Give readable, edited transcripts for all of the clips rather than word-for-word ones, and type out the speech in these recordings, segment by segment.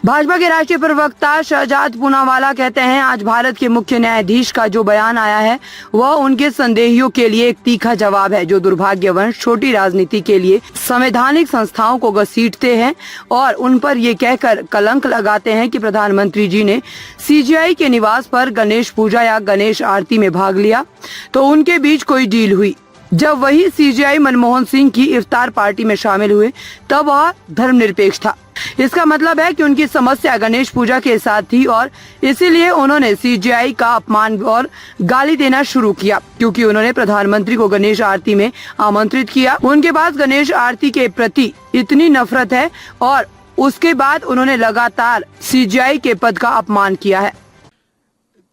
भाजपा के राष्ट्रीय प्रवक्ता शहजाद पूनावाला कहते हैं, आज भारत के मुख्य न्यायाधीश का जो बयान आया है वह उनके संदेहियों के लिए एक तीखा जवाब है, जो दुर्भाग्यवश छोटी राजनीति के लिए संवैधानिक संस्थाओं को घसीटते हैं और उन पर ये कहकर कलंक लगाते हैं कि प्रधानमंत्री जी ने सीजेआई के निवास पर गणेश पूजा या गणेश आरती में भाग लिया तो उनके बीच कोई डील हुई। जब वही सीजेआई मनमोहन सिंह की इफ्तार पार्टी में शामिल हुए तब वह धर्मनिरपेक्ष था। इसका मतलब है कि उनकी समस्या गणेश पूजा के साथ थी और इसीलिए उन्होंने सीजेआई का अपमान और गाली देना शुरू किया, क्योंकि उन्होंने प्रधानमंत्री को गणेश आरती में आमंत्रित किया। उनके पास गणेश आरती के प्रति इतनी नफरत है और उसके बाद उन्होंने लगातार सीजेआई के पद का अपमान किया है।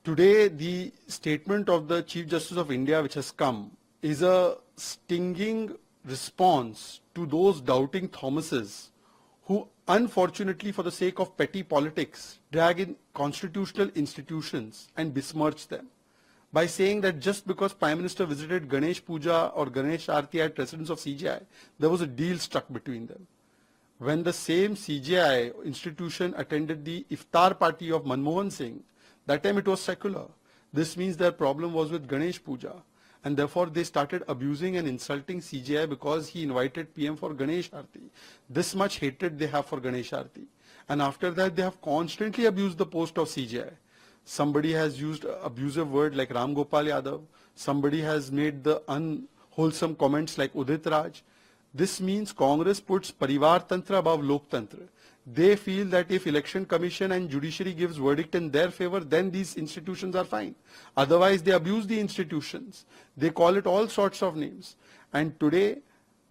Today, the statement of the Chief Justice of India which has come is a stinging response to those doubting Thomases who unfortunately for the sake of petty politics drag in constitutional institutions and besmirch them by saying that just because Prime Minister visited Ganesh Puja or Ganesh Aarti at residence of CJI, there was a deal struck between them. When the same CJI institution attended the iftar party of Manmohan Singh, that time it was secular. This means their problem was with Ganesh Puja. And therefore they started abusing and insulting CJI because he invited PM for Ganesh Aarti. This much hatred they have for Ganesh Aarti. And after that they have constantly abused the post of CJI. Somebody has used abusive word like Ram Gopal Yadav. Somebody has made the unwholesome comments like Udit Raj. This means Congress puts Parivar Tantra above Lok Tantra. They feel that if election commission and judiciary gives verdict in their favor, then these institutions are fine. Otherwise, they abuse the institutions. They call it all sorts of names. And today,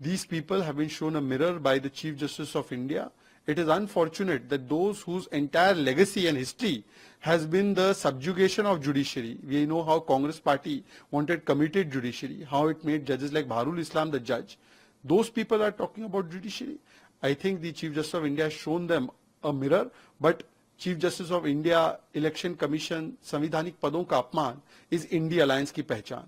these people have been shown a mirror by the Chief Justice of India. It is unfortunate that those whose entire legacy and history has been the subjugation of judiciary. We know how Congress party wanted committed judiciary, how it made judges like Bharul Islam the judge. Those people are talking about judiciary. I think the Chief Justice of India has shown them a mirror, but Chief Justice of India, Election Commission, संवैधानिक पदों का अपमान is India Alliance की पहचान।